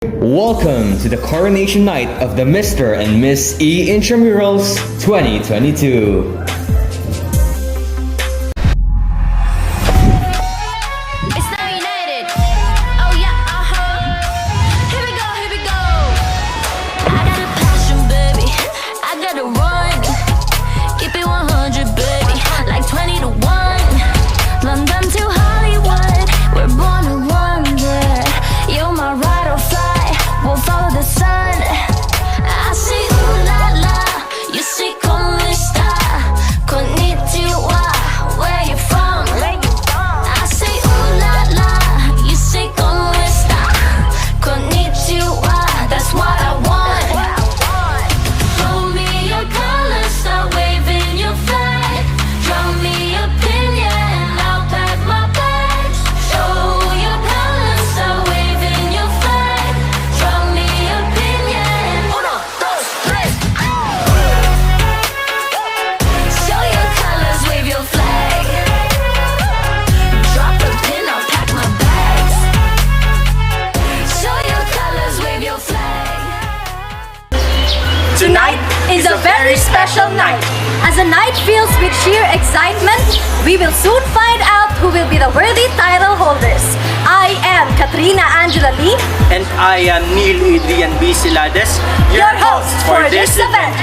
Welcome to the coronation night of the Mr. and Miss E Intramurals 2022. It's now united. Oh yeah, Here we go, here we go. I got a passion, baby. I gotta run. Keep it 100, baby. Like 20 to 1. London to Hollywood. We're born to wonder. You're my ride or fly. We'll follow the sun. I say ooh la la. You say como esta. Konnichiwa. Where you from? I say ooh la la. You say como esta. Konnichiwa. That's what I want. Show me your colors, start waving your flag. Draw me a pin, yeah, and I'll pack my bags. Show your colors, start waving your flag. Draw me a pin, yeah, and uno, dos, tres. Show your colors, wave your flag. Drop a pin, I'll pack my bags. Show your colors, wave your flag. Tonight is a very special night. As the night fills with sheer excitement, we will soon find out who will be the worthy title holders. I am Katrina Angela Lee, And I am Neil Adrian B. Silades, your host for this event.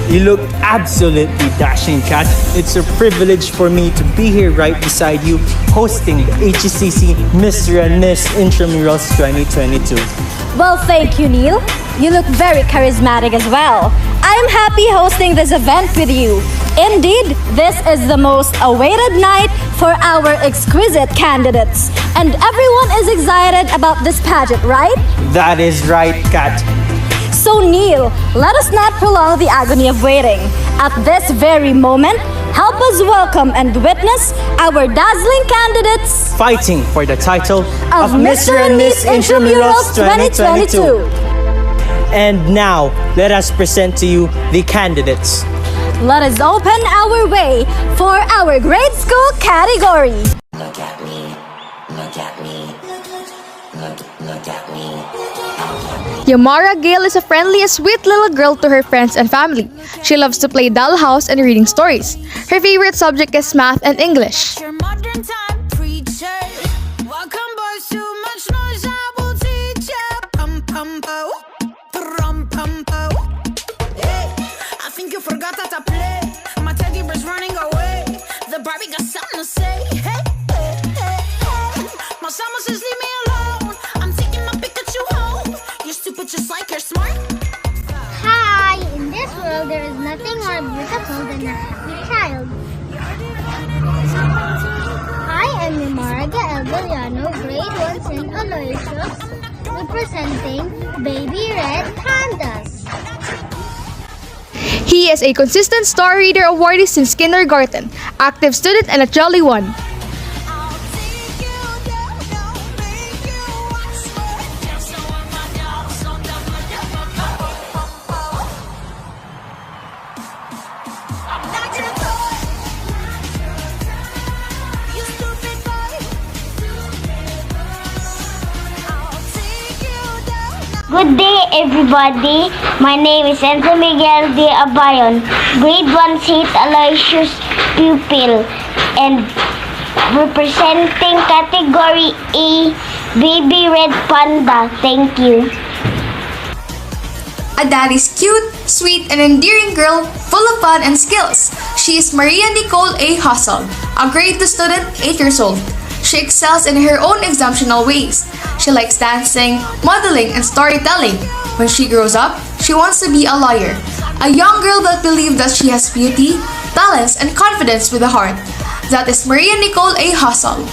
You look absolutely dashing, Kat. It's a privilege for me to be here right beside you, hosting the HCC Mr. and Miss Intramurals 2022. Well, thank you, Neil. You look very charismatic as well. I'm happy hosting this event with you. Indeed, this is the most awaited night for our exquisite candidates. And everyone is excited about this pageant, right? That is right, Kat. So Neil, let us not prolong the agony of waiting. At this very moment, help us welcome and witness our dazzling candidates Fighting for the title of Mr. and Miss Intramurals 2022. And now, let us present to you the candidates. Let us open our way for our grade school category. Look at me, look at me, look at me. Yamara Gale is a friendly and sweet little girl to her friends and family. She loves to play dollhouse and reading stories. Her favorite subject is math and English. Your modern time preacher. Welcome boys, too much noise, I will teach ya. Pum pum po, pum pum po. Hey, I think you forgot that I play. My teddy bear's running away. The Barbie got something to say. Hey, hey, hey, hey. My summer says leave me alone. I'm taking my Pikachu home. You're stupid just like you're smart. Hi! In this world, there is nothing more beautiful than a happy child. I am Yamaraga Elviliano, grade 1 St. Aloysius, representing Baby Red Pandas. He is a consistent star reader awardee since kindergarten, active student and a jolly one. Good day, everybody. My name is Enzo Miguel de Abayon, grade 1 St. Aloysius pupil, and representing category A, Baby Red Panda. Thank you. Adari's cute, sweet, and endearing girl full of fun and skills. She is Maria Nicole A. Hustle, a grade 2 student, 8 years old. She excels in her own exceptional ways. She likes dancing, modeling, and storytelling. When she grows up, she wants to be a lawyer. A young girl that believes that she has beauty, talents, and confidence with a heart. That is Maria Nicole A. Hustle.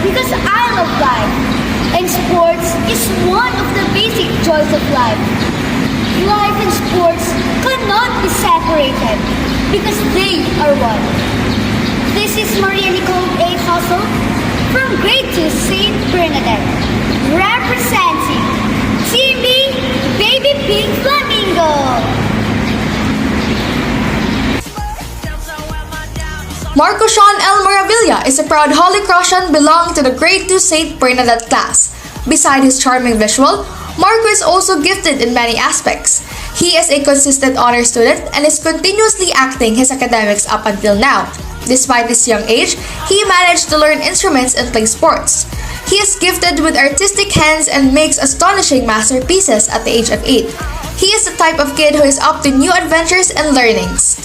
because I love life. And sports is one of the basic joys of life. Life and sports cannot be separated because they are one. This is Maria Nicole A. Hustle from grade 2 St. Bernadette, representing Team B, Baby Pink Flamingo. Marco Sean L. Moravilla is a proud Holy Crossan belonging to the grade 2 St. Bernadette class. Beside his charming visual, Marco is also gifted in many aspects. He is a consistent honor student and is continuously acting his academics up until now. Despite his young age, he managed to learn instruments and play sports. He is gifted with artistic hands and makes astonishing masterpieces at the age of 8. He is the type of kid who is up to new adventures and learnings.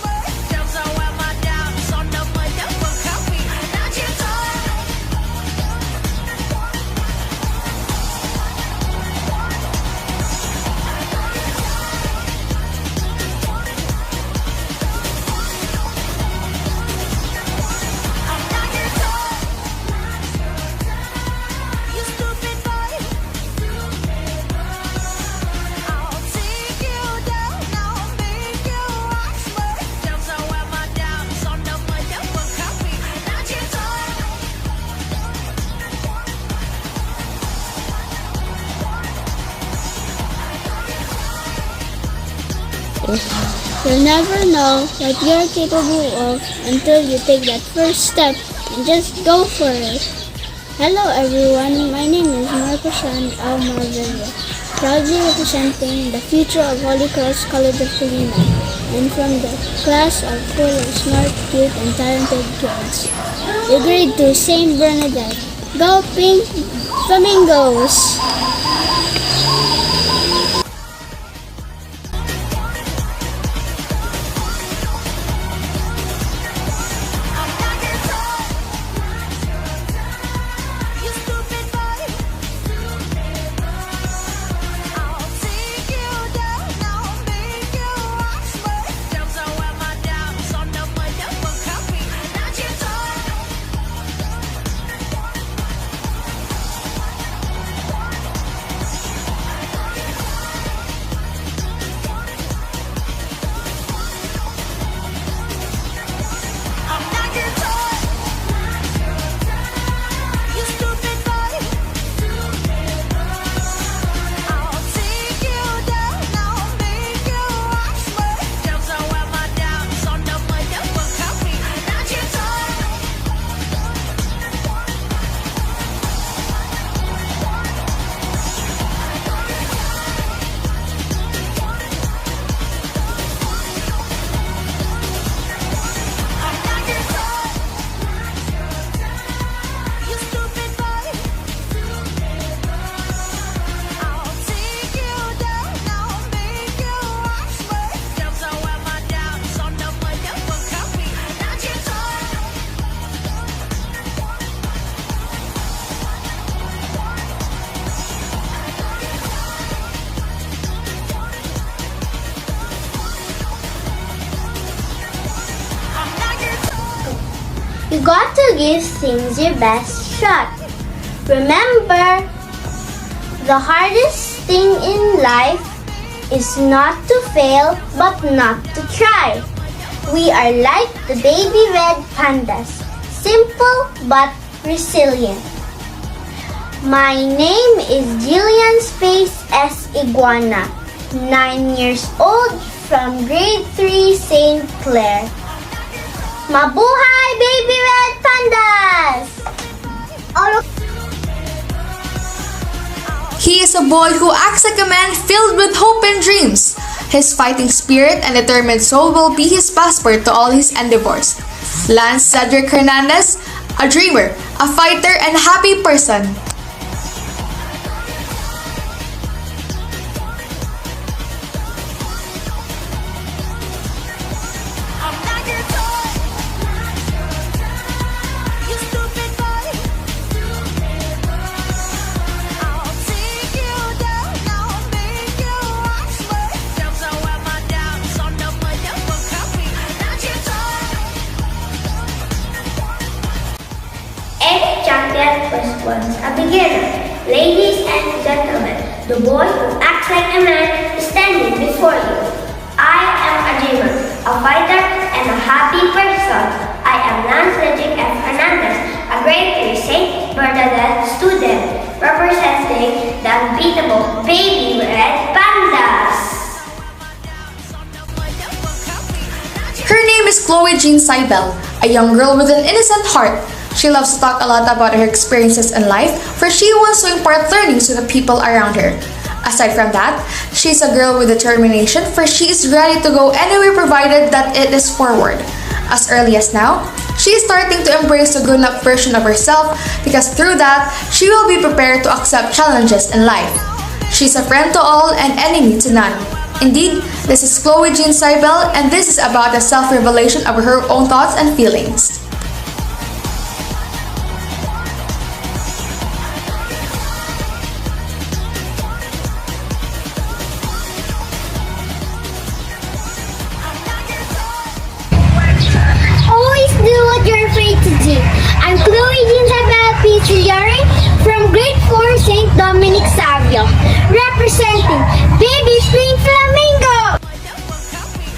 You'll never know what you're capable of until you take that first step and just go for it. Hello everyone, my name is Marco Sean L. Moravilla, proudly representing the future of Holy Cross College of Colima, and from the class of full of smart, cute, and talented kids. The grade 2 St. Bernadette. Go Pink Flamingos! You got to give things your best shot. Remember, the hardest thing in life is not to fail but not to try. We are like the baby red pandas, simple but resilient. My name is Jillian Space S. Iguana, 9 years old from grade 3 St. Clair. Mabuhay, baby red pandas! He is a boy who acts like a man filled with hope and dreams. His fighting spirit and determined soul will be his passport to all his endeavors. Lance Cedric Hernandez, a dreamer, a fighter, and happy person. Ex-champion was once a beginner. Ladies and gentlemen, the boy who acts like a man is standing before you. I am a dreamer, a fighter, and a happy person. I am Lance Legic F. Hernandez, a grade 3 St. Bernadette student, representing the unbeatable Baby Red Pandas. Her name is Chloe Jean Seibel, a young girl with an innocent heart. She loves to talk a lot about her experiences in life, for she wants to impart learnings to the people around her. Aside from that, she's a girl with determination, for she is ready to go anywhere provided that it is forward. As early as now, she is starting to embrace the grown-up version of herself, because through that, she will be prepared to accept challenges in life. She's a friend to all and enemy to none. Indeed, this is Chloe Jean Seibel, and this is about the self-revelation of her own thoughts and feelings. Always do what you're afraid to do. I'm Chloe Jean Seibel Pizziliari from grade 4 St. Dominic Savio, representing Baby Pink Flamingo.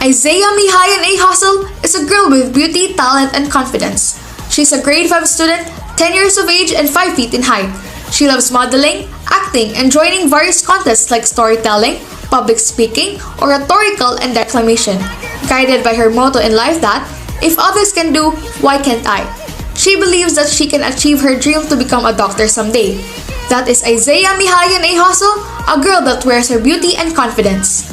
Isaiah Mihayan A. Hustle is a girl with beauty, talent, and confidence. She's a grade 5 student, 10 years of age, and 5 feet in height. She loves modeling, acting, and joining various contests like storytelling, public speaking, oratorical, and declamation, guided by her motto in life that, if others can do, why can't I? She believes that she can achieve her dream to become a doctor someday. That is Isaiah Mihayan A. Hustle, a girl that wears her beauty and confidence.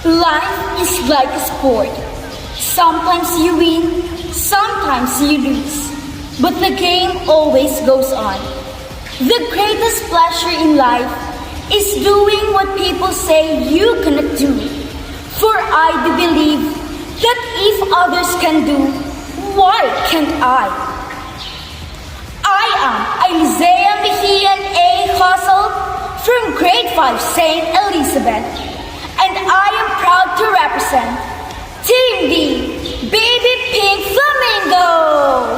Life is like a sport. Sometimes you win, sometimes you lose. But the game always goes on. The greatest pleasure in life is doing what people say you cannot do. For I do believe that if others can do, why can't I? I am Isaiah Mihian A. Hustle from grade 5 St. Elizabeth. And I am proud to represent Team D, Baby Pink Flamingo!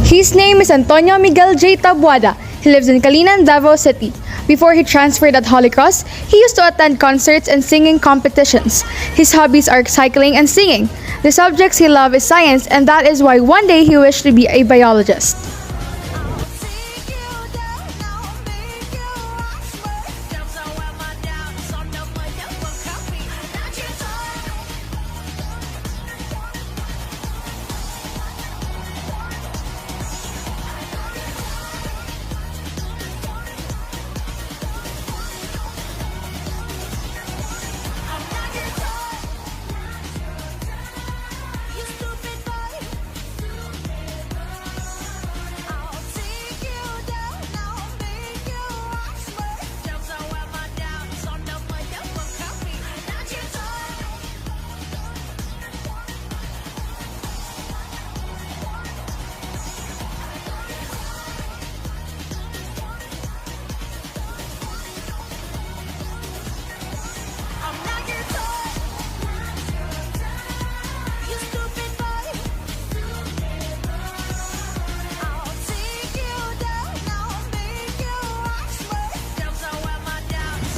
His name is Antonio Miguel J. Tabuada. He lives in Calinan, Davao City. Before he transferred at Holy Cross, he used to attend concerts and singing competitions. His hobbies are cycling and singing. The subjects he loves is science, and that is why one day he wished to be a biologist.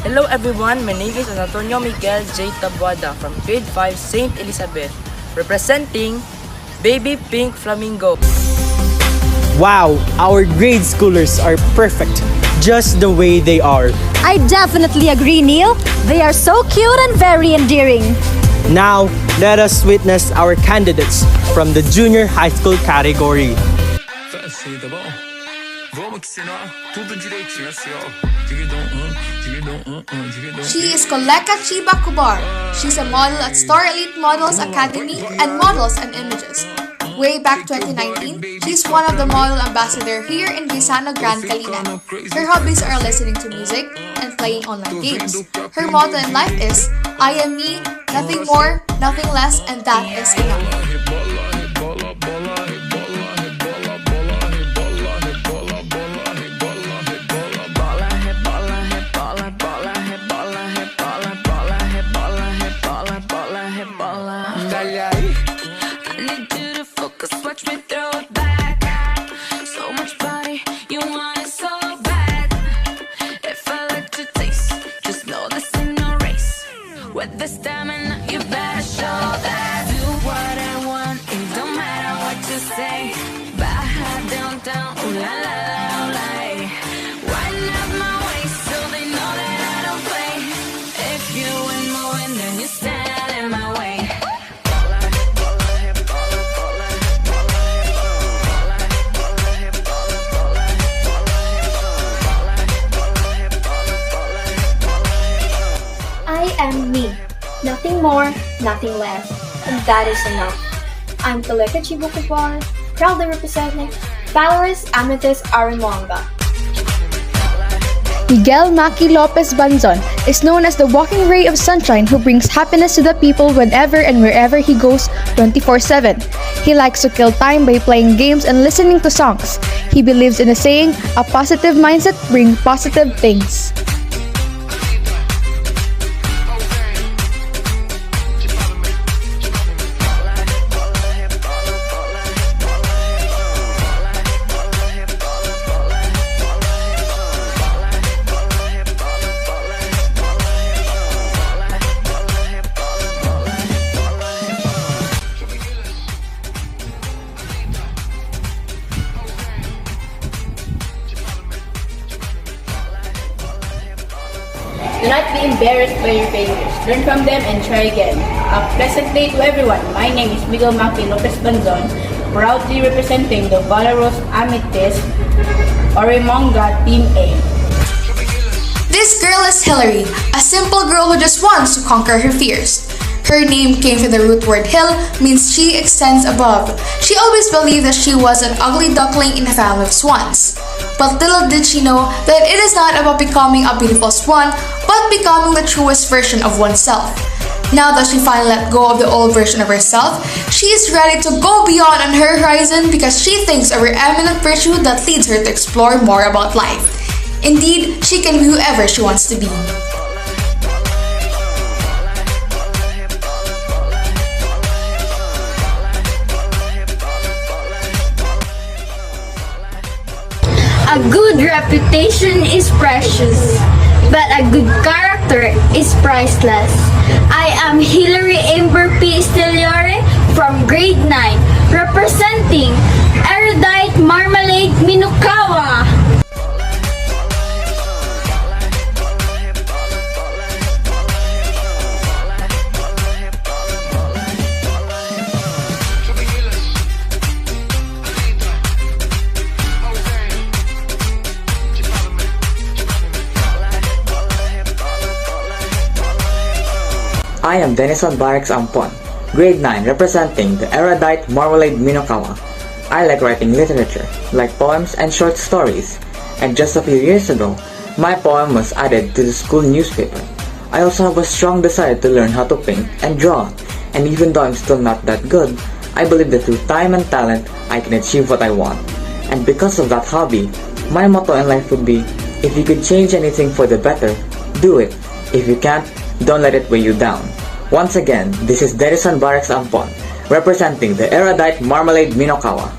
Hello everyone, my name is Antonio Miguel J. Tabuada from grade 5 St. Elizabeth, representing Baby Pink Flamingo. Wow, our grade schoolers are perfect, just the way they are. I definitely agree, Neil. They are so cute and very endearing. Now, let us witness our candidates from the junior high school category. She is Koleka Chiba Kubar. She's a model at Star Elite Models Academy and models and images. Way back 2019, she's one of the model ambassador here in Gisano Grand Calinan. Her hobbies are listening to music and playing online games. Her motto in life is, I am me, nothing more, nothing less, and that is enough. I am me. Nothing more, nothing less. And that is enough. I'm Koleka Chibukupon, proudly representing Valorous Amethyst Arimonga. Miguel Maki Lopez Banzon is known as the walking ray of sunshine who brings happiness to the people whenever and wherever he goes 24/7. He likes to kill time by playing games and listening to songs. He believes in the saying, a positive mindset brings positive things. Do not be embarrassed by your failures. Learn from them and try again. A pleasant day to everyone. My name is Miguel Maki Lopez Banzon, proudly representing the Valorous Amethyst Orimonga Team A. This girl is Hillary, a simple girl who just wants to conquer her fears. Her name came from the root word hill, means she extends above. She always believed that she was an ugly duckling in a family of swans. But little did she know that it is not about becoming a beautiful swan, but becoming the truest version of oneself. Now that she finally let go of the old version of herself, she is ready to go beyond on her horizon because she thinks of her eminent virtue that leads her to explore more about life. Indeed, she can be whoever she wants to be. A good reputation is precious, but a good character is priceless. I am Hilary Amber P. Steliore from grade 9, representing Erudite Marmalade Minukawa. I am Denison Barracks Ampon, grade 9, representing the erudite Marmalade Minokawa. I like writing literature, like poems and short stories, and just a few years ago, my poem was added to the school newspaper. I also have a strong desire to learn how to paint and draw, and even though I'm still not that good, I believe that through time and talent, I can achieve what I want. And because of that hobby, my motto in life would be, if you could change anything for the better, do it. If you can't, don't let it weigh you down. Once again, this is Denison Barracks Ampon, representing the erudite Marmalade Minokawa.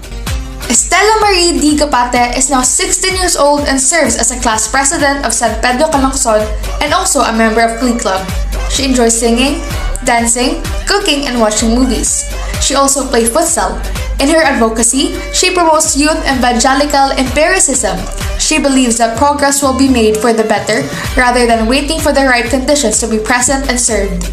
Estela Marie D. Gapate is now 16 years old and serves as a class president of San Pedro Calungsod and also a member of Glee Club. She enjoys singing, dancing, cooking, and watching movies. She also plays futsal. In her advocacy, she promotes youth evangelical empiricism. She believes that progress will be made for the better rather than waiting for the right conditions to be present and served.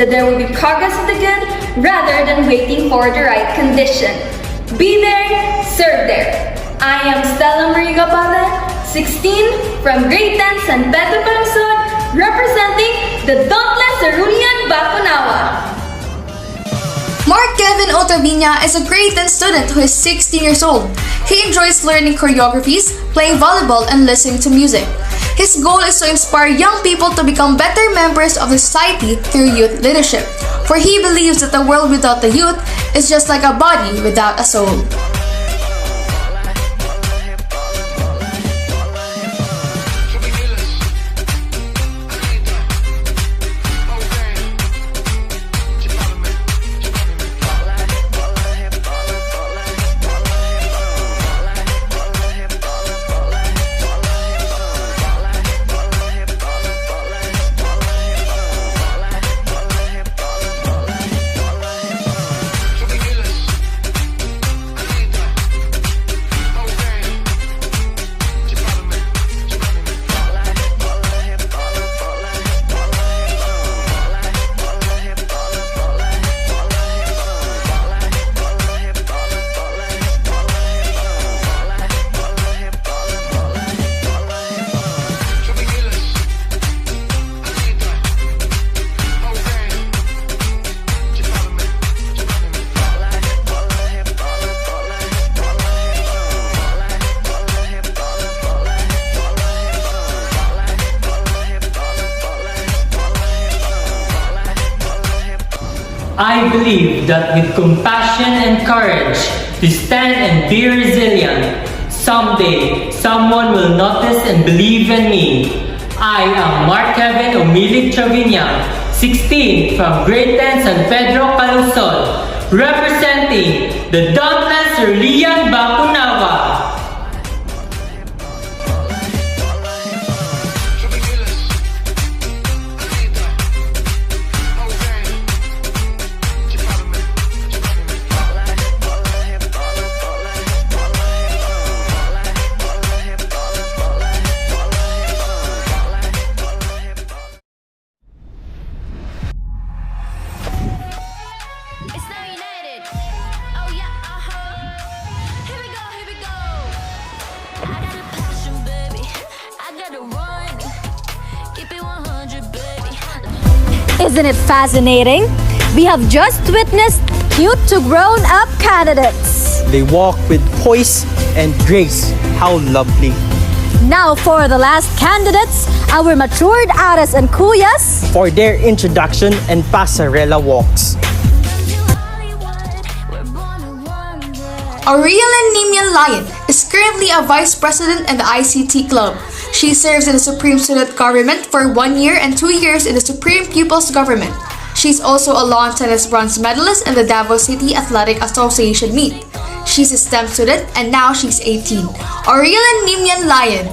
That there will be progress in the good rather than waiting for the right condition. Be there, serve there. I am Stella Marie Gabala, 16, from grade 10 San Pedro Calungsod, representing the Dauntless Cerulean Bakunawa. Mark Kevin Otaviña is a grade 10 student who is 16 years old. He enjoys learning choreographies, playing volleyball, and listening to music. His goal is to inspire young people to become better members of the society through youth leadership, for he believes that a world without the youth is just like a body without a soul. I believe that with compassion and courage to stand and be resilient, someday someone will notice and believe in me. I am Mark Kevin Umilig Chaviña, 16, from grade 10 San Pedro Calungsod, representing the Dauntless Cerulean Bakunawa. It's now united. Oh yeah, Here we go, here we go. I got a passion, baby. I gotta run. Keep it 100, baby. Isn't it fascinating? We have just witnessed cute to grown-up candidates. They walk with poise and grace. How lovely. Now for the last candidates, our matured aras and kuyas, For their introduction and pasarela walks. Aurelia Nimian Lyon is currently a vice president in the ICT Club. She serves in the Supreme Student Government for 1 year and 2 years in the Supreme Pupils Government. She's also a lawn tennis bronze medalist in the Davao City Athletic Association meet. She's a STEM student and now she's 18. Aurelia Nimian Lyon.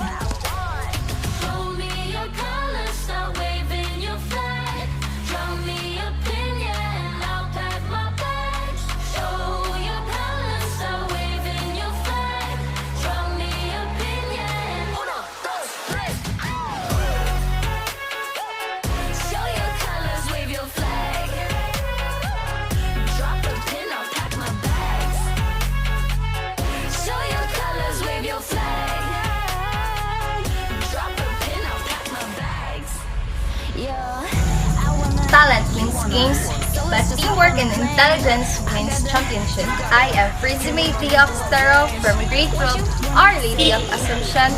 games, but teamwork and intelligence wins championship. I am Prissy of Stero from grade 12, Our Lady of Assumption,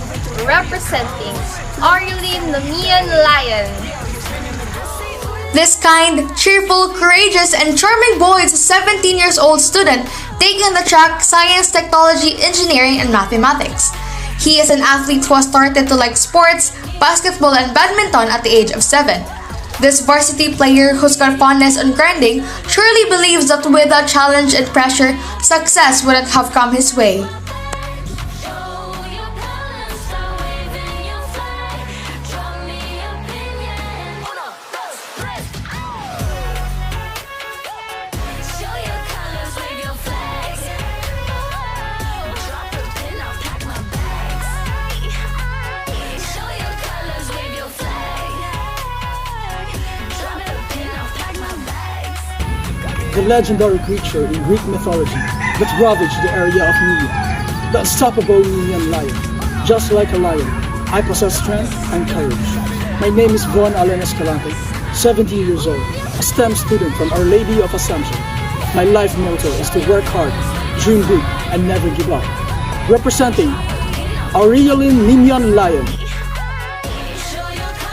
representing Aurelin Lumian Lion. This kind, cheerful, courageous, and charming boy is a 17 years old student taking the track Science, Technology, Engineering, and Mathematics. He is an athlete who has started to like sports, basketball, and badminton at the age of 7. This varsity player who's got fondness on grinding surely believes that without challenge and pressure, success wouldn't have come his way. The legendary creature in Greek mythology that ravaged the area of Nemea, the unstoppable Nemean lion. Just like a lion, I possess strength and courage. My name is Von Alen Escalante, 17 years old, a STEM student from Our Lady of Assumption. My life motto is to work hard, dream big, and never give up. Representing Aurelin Nemean Lion.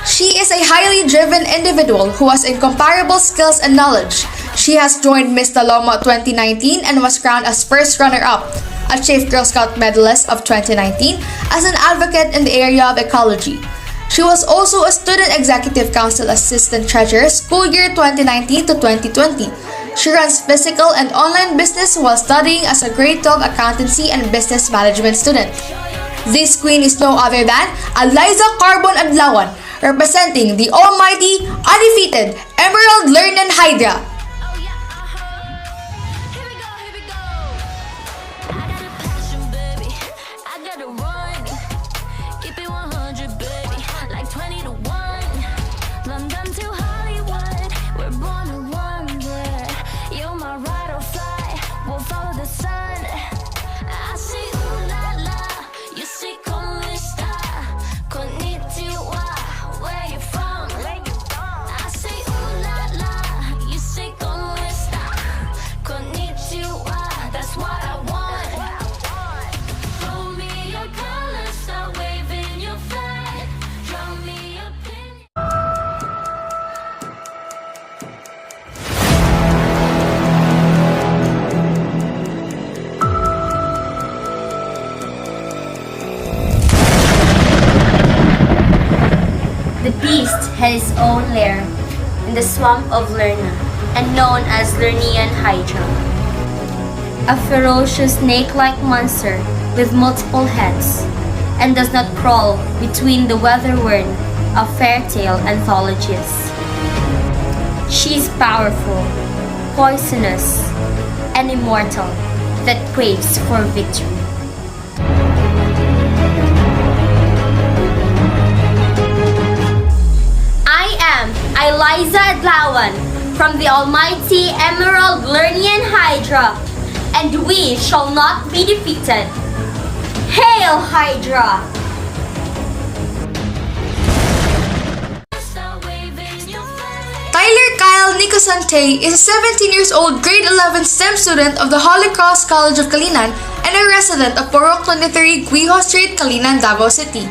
She is a highly driven individual who has incomparable skills and knowledge. She has joined Miss Daloma 2019 and was crowned as first runner-up, a Chief Girl Scout medalist of 2019, as an advocate in the area of ecology. She was also a Student Executive Council Assistant Treasurer school year 2019 to 2020. She runs physical and online business while studying as a grade 12 accountancy and business management student. This queen is no other than Eliza Carbon Adlawan, representing the almighty, undefeated Emerald Learning Hydra. The beast had its own lair in the swamp of Lerna and known as Lernean Hydra. A ferocious snake-like monster with multiple heads and does not crawl between the weather-worn of fairytale anthologies. She is powerful, poisonous, and immortal that craves for victory. Eliza Adlawan from the almighty Emerald Learning Hydra, and we shall not be defeated. Hail Hydra! Tyler Kyle Nicosante is a 17 years old grade 11 STEM student of the Holy Cross College of Kalinan and a resident of Porok 23 Guijo Street, Kalinan, Davao City.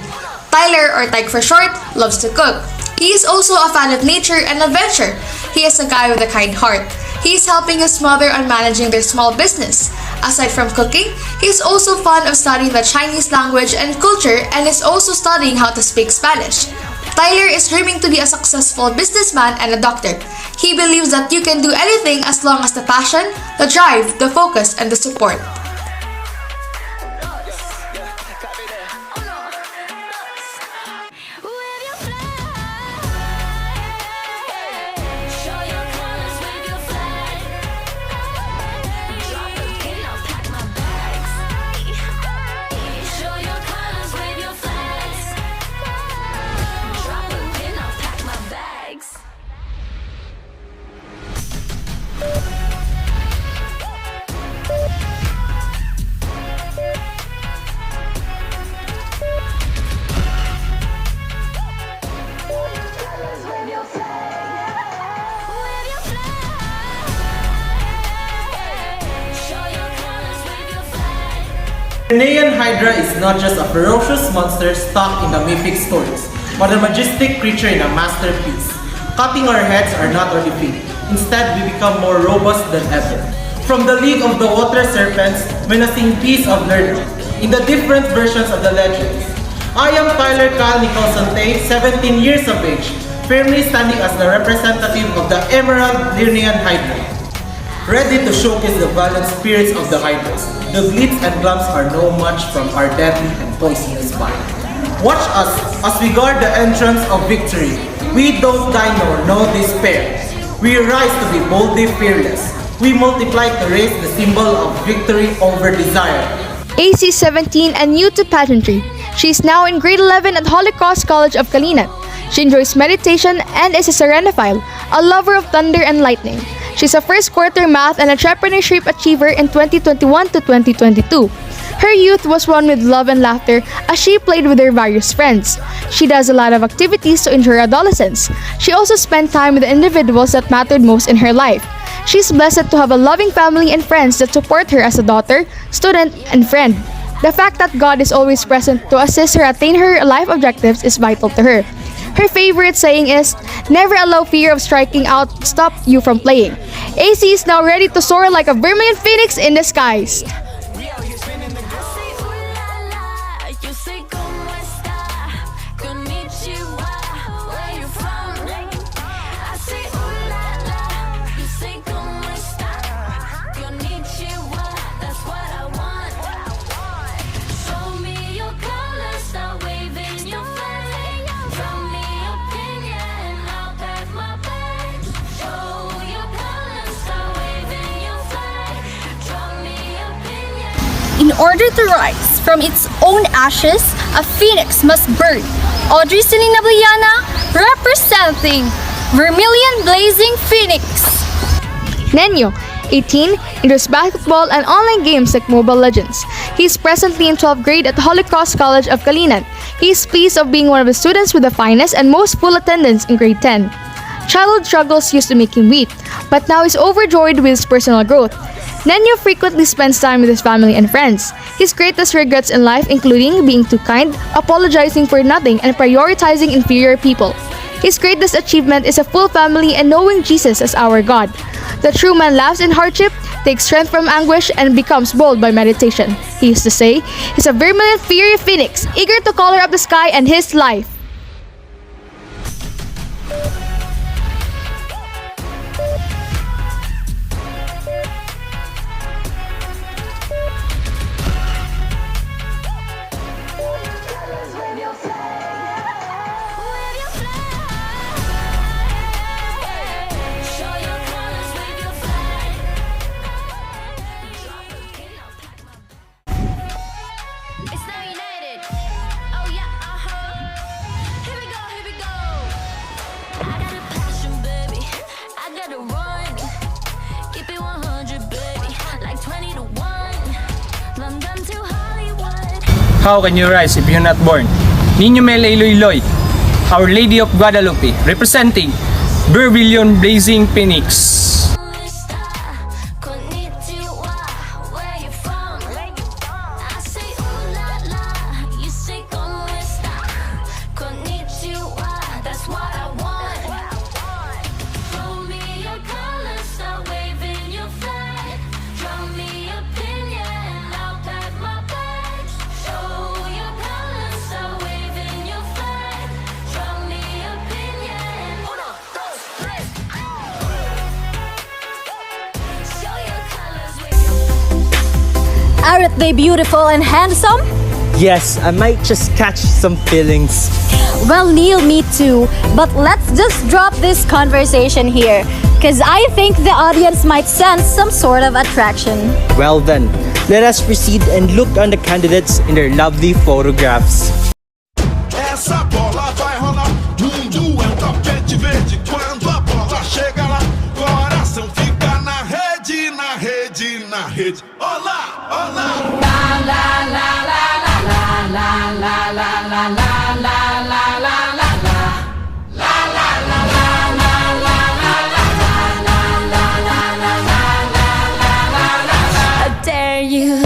Tyler, or Tyke for short, loves to cook. He is also a fan of nature and adventure. He is a guy with a kind heart. He is helping his mother on managing their small business. Aside from cooking, he is also fond of studying the Chinese language and culture and is also studying how to speak Spanish. Tyler is dreaming to be a successful businessman and a doctor. He believes that you can do anything as long as the passion, the drive, the focus, and the support. Ghanaian Hydra is not just a ferocious monster stuck in the mythic stories, but a majestic creature in a masterpiece. Cutting our heads are not our defeat. Instead, we become more robust than ever. From the League of the Water Serpents, menacing piece of learning, in the different versions of the legends. I am Tyler Kyle Nicholson Tay, 17 years of age, firmly standing as the representative of the Emerald Lernian Hydra. Ready to showcase the valiant spirits of the Hydras. The glitz and glums are no match from our deadly and poisonous bite. Watch us as we guard the entrance of victory. We don't die nor know despair. We rise to be boldly fearless. We multiply to raise the symbol of victory over desire. AC 17 and new to pageantry. She is now in grade 11 at Holy Cross College of Kalinan. She enjoys meditation and is a serenophile, a lover of thunder and lightning. She's a first quarter math and entrepreneurship achiever in 2021 to 2022. Her youth was one with love and laughter as she played with her various friends. She does a lot of activities to enjoy her adolescence. She also spent time with the individuals that mattered most in her life. She's blessed to have a loving family and friends that support her as a daughter, student, and friend. The fact that God is always present to assist her attain her life objectives is vital to her. Her favorite saying is, "Never allow fear of striking out stop you from playing." AC is now ready to soar like a vermilion phoenix in the skies. In order to rise from its own ashes, a phoenix must burn. Audrey Silinabliana, representing Vermilion Blazing Phoenix. Nenyo, 18, enjoys basketball and online games like Mobile Legends. He is presently in 12th grade at Holy Cross College of Kalinan. He is pleased of being one of the students with the finest and most full attendance in grade 10. Childhood struggles used to make him weak, but now he's overjoyed with his personal growth. Nenyo frequently spends time with his family and friends. His greatest regrets in life including being too kind, apologizing for nothing, and prioritizing inferior people. His greatest achievement is a full family and knowing Jesus as our God. The true man laughs in hardship, takes strength from anguish, and becomes bold by meditation. He used to say, he's a vermilion fiery phoenix, eager to color up the sky and his life. How can you rise if you're not born? Niño Mel Iloiloy, Our Lady of Guadalupe, representing Vermilion Blazing Phoenix. Aren't they beautiful and handsome? Yes, I might just catch some feelings. Well, Neil, me too. But let's just drop this conversation here, because I think the audience might sense some sort of attraction. Well then, let us proceed and look on the candidates in their lovely photographs. Essa bola vai rolar, mundo é tapete verde. Quando a bola chega lá, coração fica na rede, na rede, na rede. Olá, olá. La la la la la la la la la la la la la la. I dare you.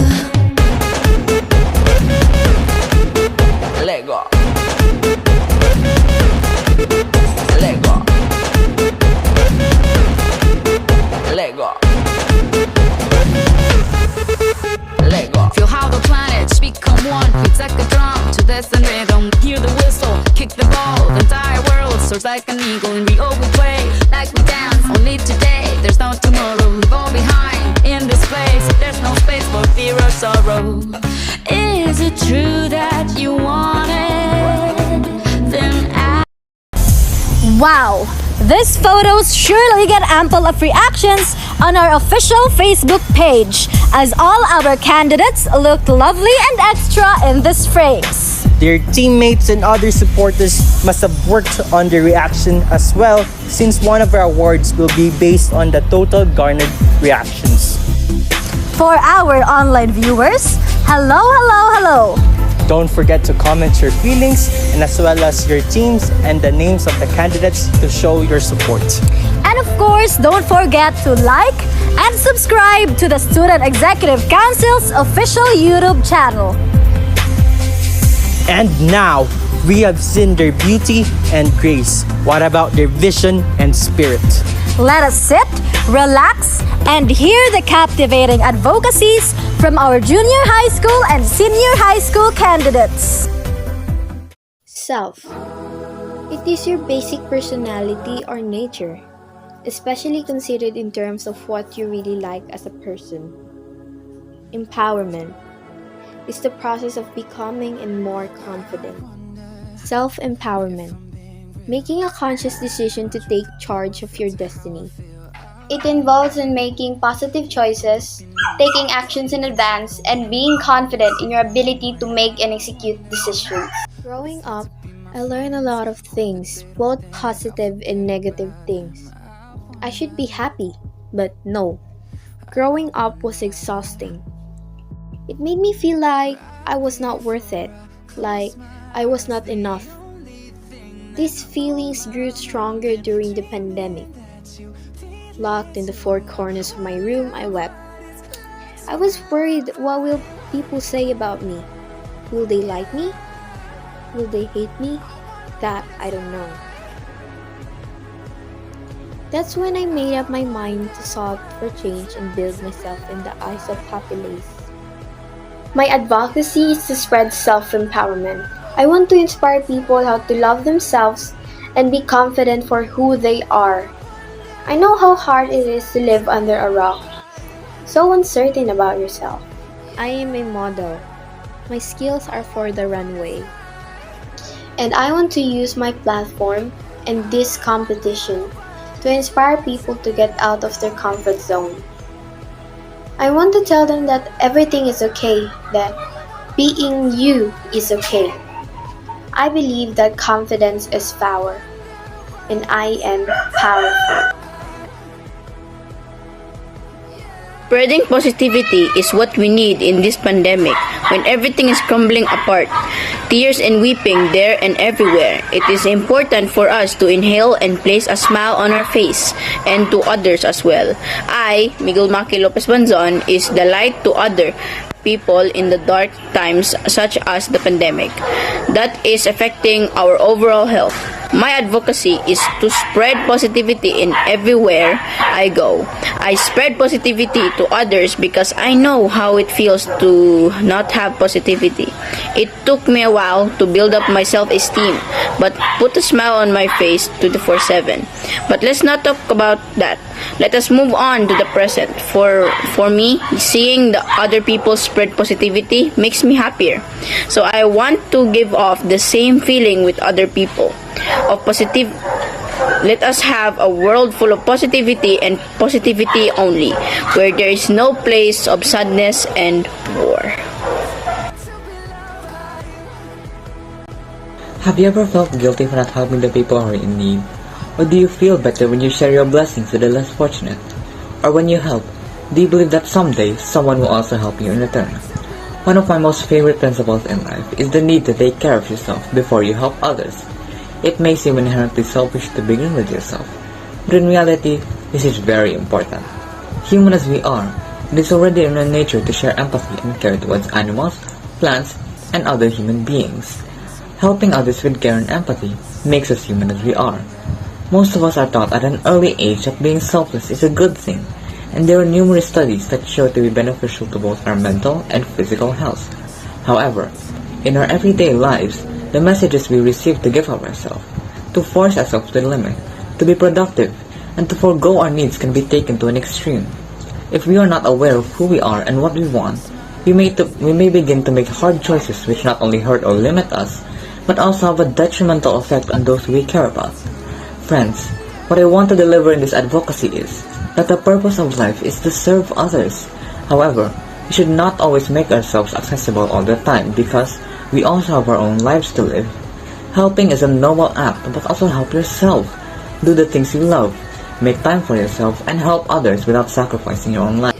soars like an eagle and we always way. Like we dance only today, there's no tomorrow. We fall behind in this place, there's no space for fear or sorrow. Is it true that you want it? Then Wow! These photos surely get ample of reactions on our official Facebook page, as all our candidates looked lovely and extra in this frames. Their teammates and other supporters must have worked on the reaction as well, since one of our awards will be based on the total garnered reactions. For our online viewers, hello, hello, hello! Don't forget to comment your feelings and as well as your teams and the names of the candidates to show your support. And of course, don't forget to like and subscribe to the Student Executive Council's official YouTube channel. And now, we have seen their beauty and grace. What about their vision and spirit? Let us sit, relax, and hear the captivating advocacies from our junior high school and senior high school candidates. Self. It is your basic personality or nature, especially considered in terms of what you really like as a person. Empowerment is the process of becoming and more confident. Self-empowerment, making a conscious decision to take charge of your destiny. It involves in making positive choices, taking actions in advance, and being confident in your ability to make and execute decisions. Growing up, I learned a lot of things, both positive and negative things. I should be happy, but no. Growing up was exhausting. It made me feel like I was not worth it, like I was not enough. These feelings grew stronger during the pandemic. Locked in the four corners of my room, I wept. I was worried, what will people say about me? Will they like me? Will they hate me? That I don't know. That's when I made up my mind to solve for change and build myself in the eyes of populace. My advocacy is to spread self-empowerment. I want to inspire people how to love themselves and be confident for who they are. I know how hard it is to live under a rock, so uncertain about yourself. I am a model. My skills are for the runway. And I want to use my platform and this competition to inspire people to get out of their comfort zone. I want to tell them that everything is okay, that being you is okay. I believe that confidence is power, and I am powerful. Spreading positivity is what we need in this pandemic when everything is crumbling apart. Tears and weeping there and everywhere. It is important for us to inhale and place a smile on our face and to others as well. I, Miguel Maki Lopez Banzon, is the light to other people in the dark times such as the pandemic that is affecting our overall health. My advocacy is to spread positivity in everywhere I go. I spread positivity to others because I know how it feels to not have positivity. It took me a while to build up my self-esteem, but put a smile on my face 24/7. But let's not talk about that. Let us move on to the present. For me, seeing the other people spread positivity makes me happier. So I want to give off the same feeling with other people of positive. Let us have a world full of positivity and positivity only, where there is no place of sadness and war. Have you ever felt guilty for not helping the people who are in need? Or do you feel better when you share your blessings with the less fortunate? Or when you help, do you believe that someday someone will also help you in return? One of my most favorite principles in life is the need to take care of yourself before you help others. It may seem inherently selfish to begin with yourself, but in reality, this is very important. Human as we are, it is already in our nature to share empathy and care towards animals, plants, and other human beings. Helping others with care and empathy makes us human as we are. Most of us are taught at an early age that being selfless is a good thing, and there are numerous studies that show to be beneficial to both our mental and physical health. However, in our everyday lives, the messages we receive to give of ourselves, to force ourselves to the limit, to be productive, and to forego our needs can be taken to an extreme. If we are not aware of who we are and what we want, we may begin to make hard choices which not only hurt or limit us, but also have a detrimental effect on those we care about. Friends, what I want to deliver in this advocacy is that the purpose of life is to serve others. However, we should not always make ourselves accessible all the time because we also have our own lives to live. Helping is a noble act, but also help yourself. Do the things you love, make time for yourself, and help others without sacrificing your own life.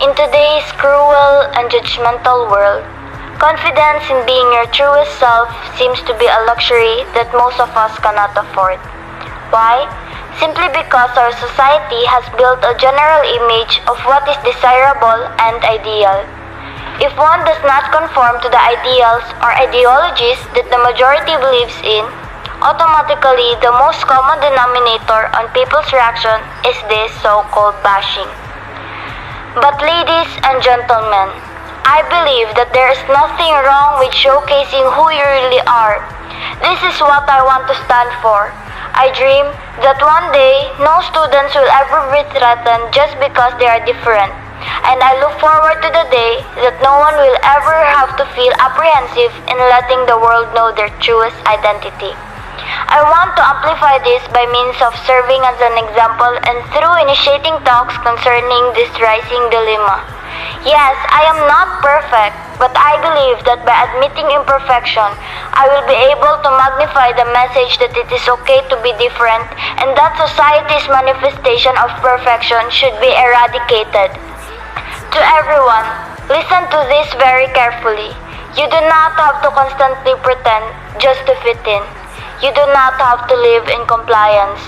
In today's cruel and judgmental world, confidence in being your truest self seems to be a luxury that most of us cannot afford. Why? Simply because our society has built a general image of what is desirable and ideal. If one does not conform to the ideals or ideologies that the majority believes in, automatically the most common denominator on people's reaction is this so-called bashing. But ladies and gentlemen, I believe that there is nothing wrong with showcasing who you really are. This is what I want to stand for. I dream that one day no students will ever be threatened just because they are different. And I look forward to the day that no one will ever have to feel apprehensive in letting the world know their truest identity. I want to amplify this by means of serving as an example and through initiating talks concerning this rising dilemma. Yes, I am not perfect, but I believe that by admitting imperfection, I will be able to magnify the message that it is okay to be different and that society's manifestation of perfection should be eradicated. To everyone, listen to this very carefully. You do not have to constantly pretend just to fit in. You do not have to live in compliance.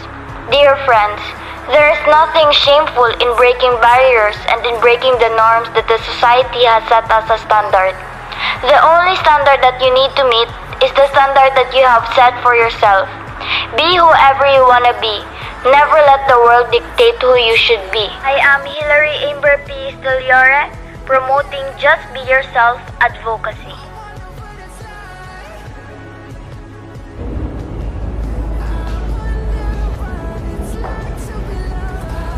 Dear friends, there is nothing shameful in breaking barriers and in breaking the norms that the society has set as a standard. The only standard that you need to meet is the standard that you have set for yourself. Be whoever you want to be. Never let the world dictate who you should be. I am Hilary Amber P. Stiliore, promoting Just Be Yourself advocacy.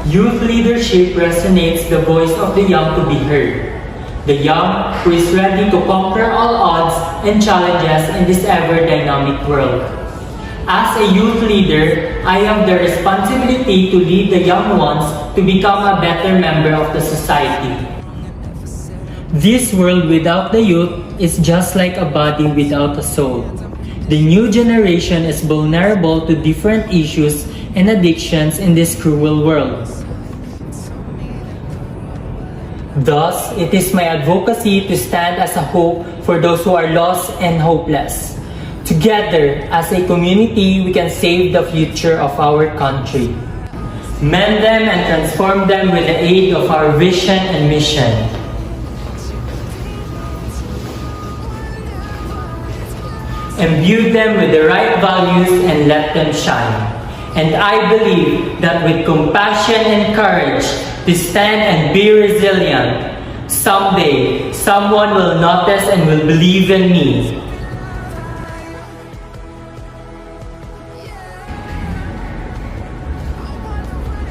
Youth leadership resonates the voice of the young to be heard. The young who is ready to conquer all odds and challenges in this ever-dynamic world. As a youth leader, I have the responsibility to lead the young ones to become a better member of the society. This world without the youth is just like a body without a soul. The new generation is vulnerable to different issues and addictions in this cruel world. Thus, it is my advocacy to stand as a hope for those who are lost and hopeless. Together, as a community, we can save the future of our country. Mend them and transform them with the aid of our vision and mission. Imbue them with the right values and let them shine. And I believe that with compassion and courage to stand and be resilient, someday someone will notice and will believe in me.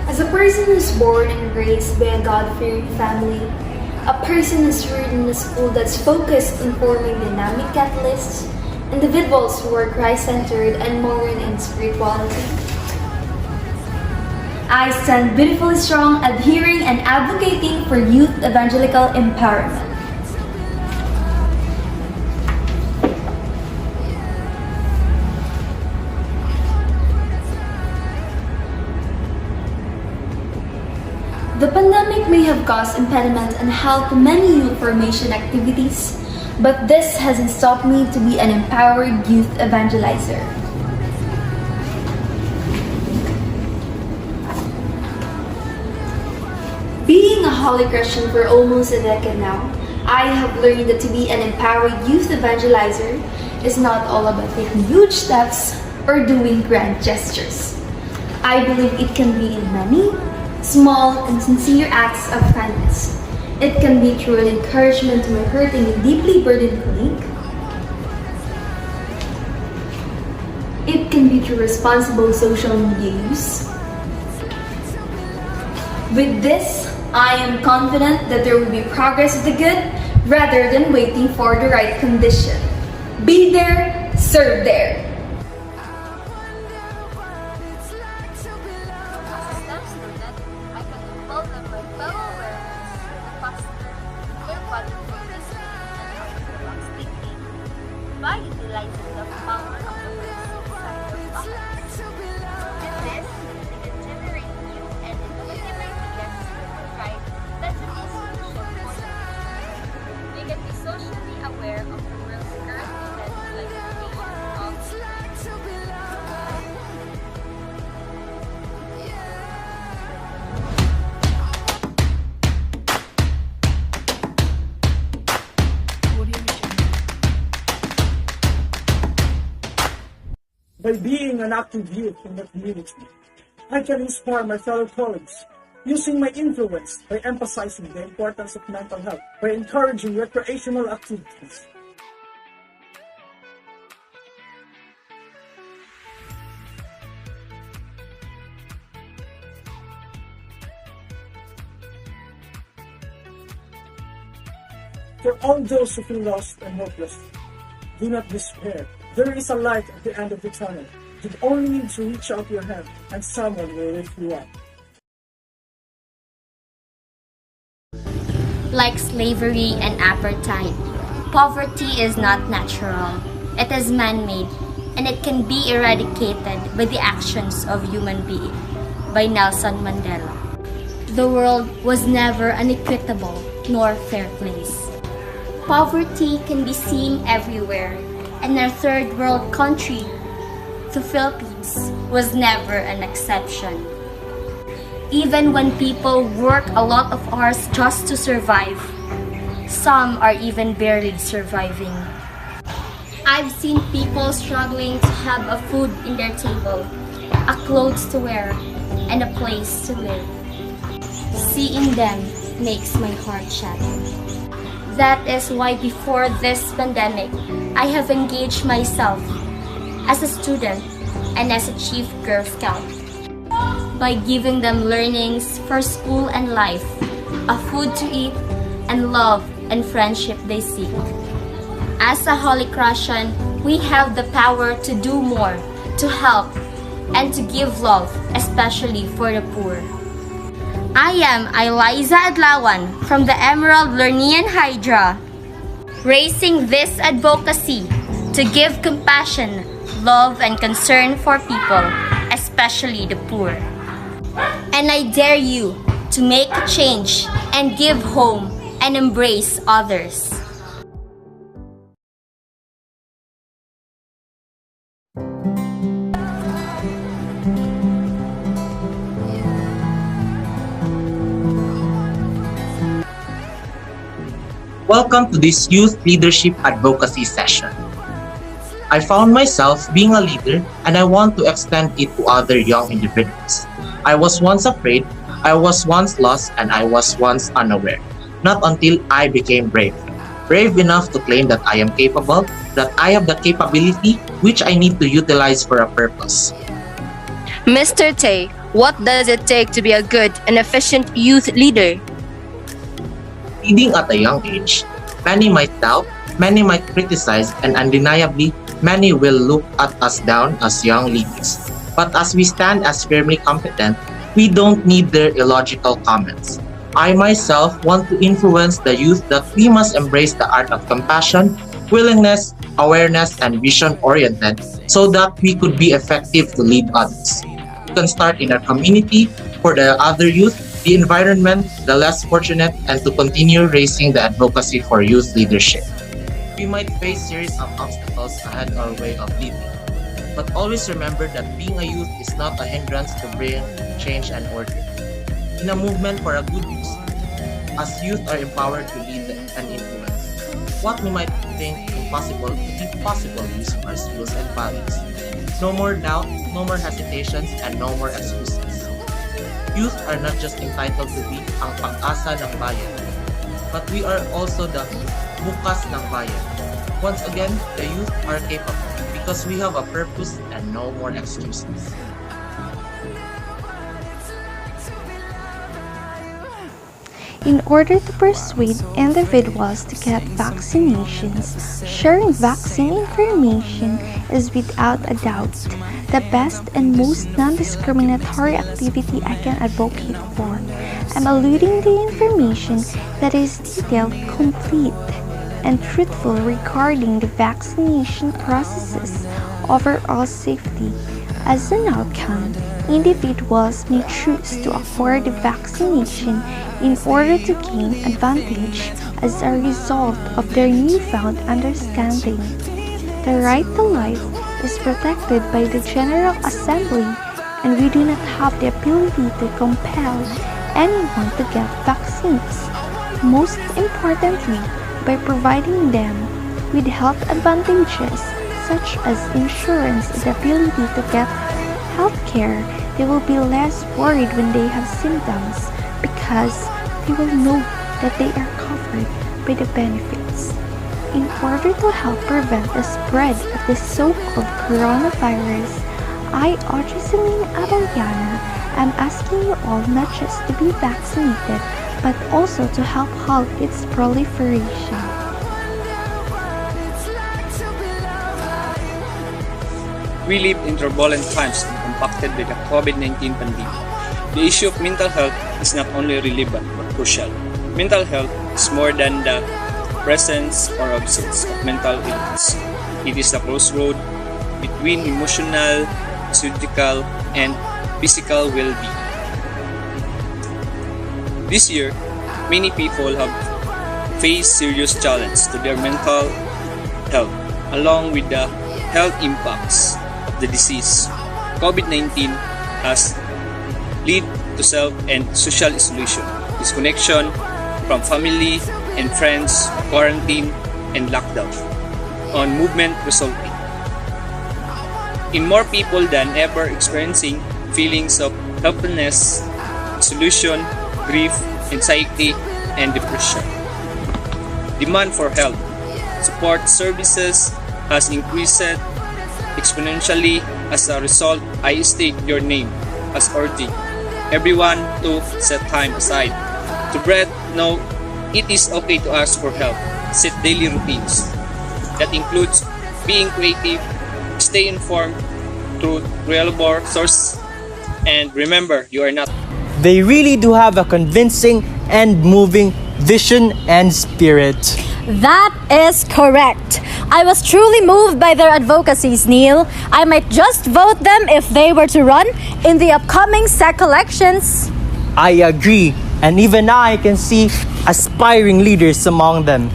As a person who's born and raised by a God-fearing family, a person who's rooted in a school that's focused on forming dynamic catalysts, individuals who are Christ-centered and modern in spirituality, I stand beautifully strong, adhering and advocating for youth evangelical empowerment. The pandemic may have caused impediment and halt many youth formation activities, but this hasn't stopped me to be an empowered youth evangelizer. Being a holy Christian for almost a decade now, I have learned that to be an empowered youth evangelizer is not all about taking huge steps or doing grand gestures. I believe it can be in many, small and sincere acts of kindness. It can be through an encouragement to my hurting and deeply burdened colleague, It can be through responsible social media use. With this, I am confident that there will be progress of the good rather than waiting for the right condition. Be there, serve there. By utilizing the power of the person inside your pocket. With this, we can generate new and innovative ideas to provide better solutions for you. We can be socially aware of the world's current events like the invasion of By being an active youth in the community, I can inspire my fellow colleagues, using my influence by emphasizing the importance of mental health, by encouraging recreational activities. For all those who feel lost and hopeless, do not despair. There is a light at the end of the tunnel. You only need to reach out your hand and someone will lift you up. Like slavery and apartheid, poverty is not natural. It is man-made, and it can be eradicated by the actions of human beings. By Nelson Mandela. The world was never an equitable nor fair place. Poverty can be seen everywhere, and our third world country, the Philippines, was never an exception. Even when people work a lot of hours just to survive, some are even barely surviving. I've seen people struggling to have a food in their table, a clothes to wear, and a place to live. Seeing them makes my heart shatter. That is why before this pandemic, I have engaged myself as a student and as a Chief Girl Scout by giving them learnings for school and life, a food to eat, and love and friendship they seek. As a Holy Crossan, we have the power to do more, to help, and to give love, especially for the poor. I am Eliza Adlawan from the Emerald Lernean Hydra, raising this advocacy to give compassion, love, and concern for people, especially the poor. And I dare you to make a change and give home and embrace others. Welcome to this Youth Leadership Advocacy session. I found myself being a leader and I want to extend it to other young individuals. I was once afraid, I was once lost, and I was once unaware. Not until I became brave. Brave enough to claim that I am capable, that I have the capability which I need to utilize for a purpose. Mr. Tay, what does it take to be a good and efficient youth leader? Leading at a young age, many might doubt, many might criticize, and undeniably, many will look at us down as young leaders. But as we stand as firmly competent, we don't need their illogical comments. I myself want to influence the youth that we must embrace the art of compassion, willingness, awareness, and vision-oriented so that we could be effective to lead others. We can start in our community, for the other youth, the environment, the less fortunate, and to continue raising the advocacy for youth leadership. We might face series of obstacles ahead our way of leading, but always remember that being a youth is not a hindrance to bring change and order. In a movement for a good use, as youth are empowered to lead and influence, what we might think impossible to be possible using our skills and values. No more doubt, no more hesitations, and no more excuses. Youth are not just entitled to be ang pag-asa ng bayan, but we are also the bukas ng bayan. Once again, the youth are capable because we have a purpose and no more excuses. In order to persuade individuals to get vaccinations, sharing vaccine information is without a doubt the best and most non-discriminatory activity I can advocate for. I'm alluding the information that is detailed, complete, and truthful regarding the vaccination processes, overall safety. As an outcome, individuals may choose to afford the vaccination in order to gain advantage as a result of their newfound understanding. The right to life is protected by the General Assembly, and we do not have the ability to compel anyone to get vaccines. Most importantly, by providing them with health advantages such as insurance and the ability to get health care, they will be less worried when they have symptoms because they will know that they are covered by the benefits. In order to help prevent the spread of the so-called coronavirus, I, Audrey Arellana, am asking you all not just to be vaccinated, but also to help halt its proliferation. We live in turbulent times impacted by the COVID-19 pandemic. The issue of mental health is not only relevant but crucial. Mental health is more than the presence or absence of mental illness. It is a crossroad between emotional, physical, and physical well-being. This year, many people have faced serious challenges to their mental health, along with the health impacts of the disease. COVID-19 has led to self and social isolation, disconnection from family and friends, quarantine, and lockdown, on movement resulting in more people than ever experiencing feelings of helplessness, isolation, grief, anxiety, and depression. Demand for health support services has increased exponentially. As a result, I state your name as urging everyone to set time aside to breathe. Know it is okay to ask for help. Set daily routines. That includes being creative, stay informed through reliable sources, and remember, you are not. They really do have a convincing and moving vision and spirit. That is correct. I was truly moved by their advocacies, Neil. I might just vote them if they were to run in the upcoming SEC elections. I agree, and even I can see aspiring leaders among them.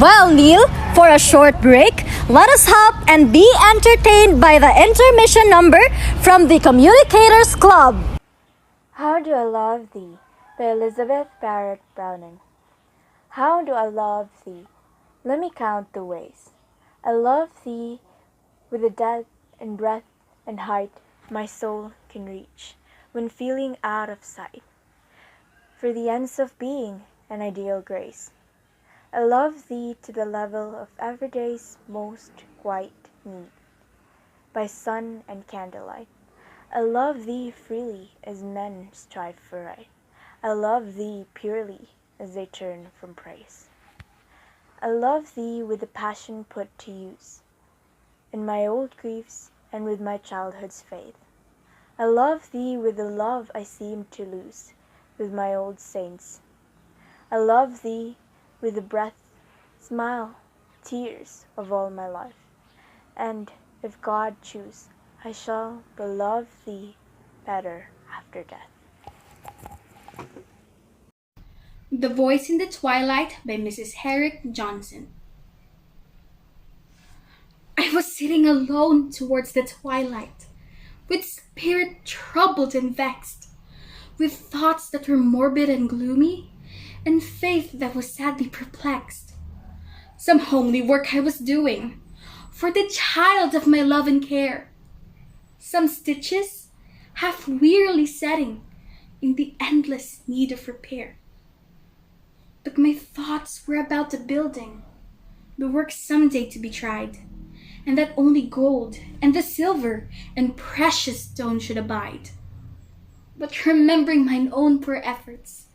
Well, Neil, for a short break, let us help and be entertained by the intermission number from the Communicators Club. How Do I Love Thee by Elizabeth Barrett Browning. How do I love thee? Let me count the ways. I love thee with the depth and breadth and height my soul can reach when feeling out of sight. For the ends of being an ideal grace. I love thee to the level of everyday's most quiet need. By sun and candlelight. I love thee freely as men strive for right. I love thee purely as they turn from praise. I love thee with the passion put to use, in my old griefs and with my childhood's faith. I love thee with the love I seemed to lose, with my old saints. I love thee with the breath, smile, tears of all my life. And if God choose, I shall but love thee better after death. The Voice in the Twilight by Mrs. Herrick Johnson. I was sitting alone towards the twilight, with spirit troubled and vexed, with thoughts that were morbid and gloomy, and faith that was sadly perplexed. Some homely work I was doing, for the child of my love and care. Some stitches, half wearily setting, in the endless need of repair. But my thoughts were about the building, the work someday to be tried, and that only gold and the silver and precious stone should abide. But remembering mine own poor efforts,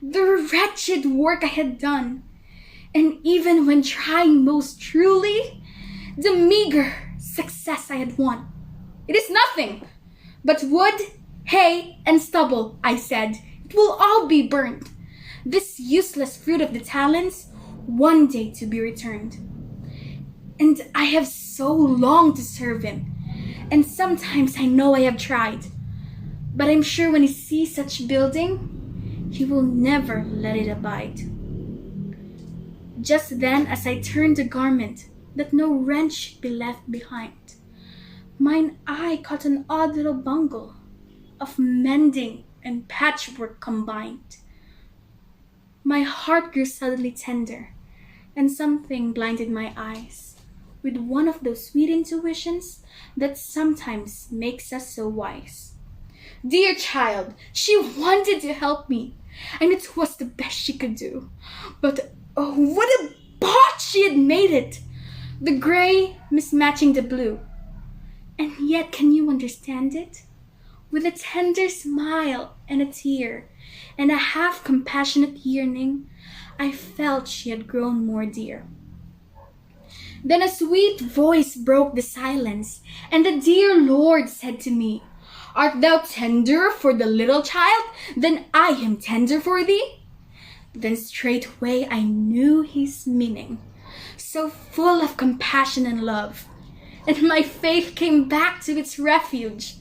the wretched work I had done, and even when trying most truly, the meager success I had won. It is nothing but wood, hay, and stubble, I said. It will all be burned. This useless fruit of the talents, one day to be returned. And I have so longed to serve him, and sometimes I know I have tried. But I'm sure when he sees such building, he will never let it abide. Just then, as I turned the garment, that no wrench should be left behind, mine eye caught an odd little bungle of mending and patchwork combined. My heart grew suddenly tender, and something blinded my eyes with one of those sweet intuitions that sometimes makes us so wise. Dear child, she wanted to help me, and it was the best she could do. But oh, what a botch she had made it! The gray mismatching the blue. And yet, can you understand it? With a tender smile and a tear, and a half compassionate yearning, I felt she had grown more dear. Then a sweet voice broke the silence, and the dear Lord said to me, Art thou tender for the little child? Then I am tender for thee. Then straightway I knew his meaning, so full of compassion and love, and my faith came back to its refuge,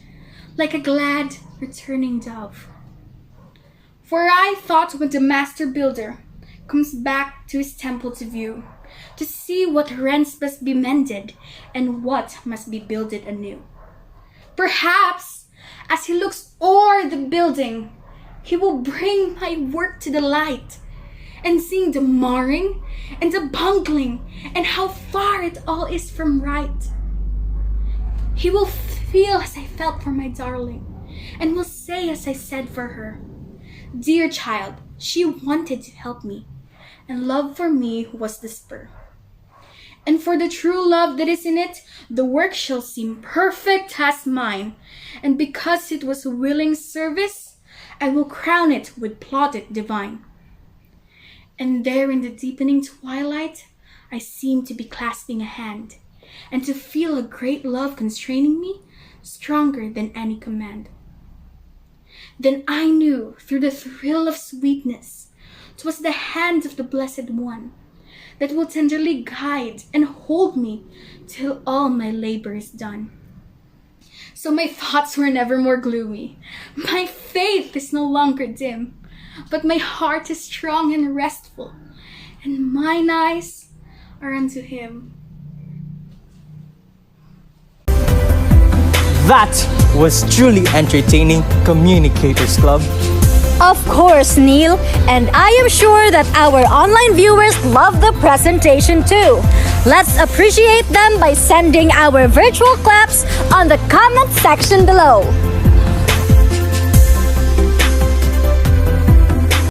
like a glad returning dove. For I thought when the master builder comes back to his temple to view, to see what rents must be mended and what must be builded anew, perhaps as he looks o'er the building, he will bring my work to the light, and seeing the marring and the bungling and how far it all is from right, he will feel as I felt for my darling, and will say as I said for her, Dear child, she wanted to help me, and love for me was the spur. And for the true love that is in it, the work shall seem perfect as mine, and because it was willing service, I will crown it with plaudit divine. And there in the deepening twilight, I seemed to be clasping a hand, and to feel a great love constraining me, stronger than any command. Then I knew, through the thrill of sweetness, 'twas the hand of the Blessed One, that will tenderly guide and hold me till all my labor is done. So my thoughts were never more gloomy, my faith is no longer dim, but my heart is strong and restful, and mine eyes are unto him. That was truly entertaining Communicators Club. Of course, Neil, and I am sure that our online viewers love the presentation too. Let's appreciate them by sending our virtual claps on the comment section below.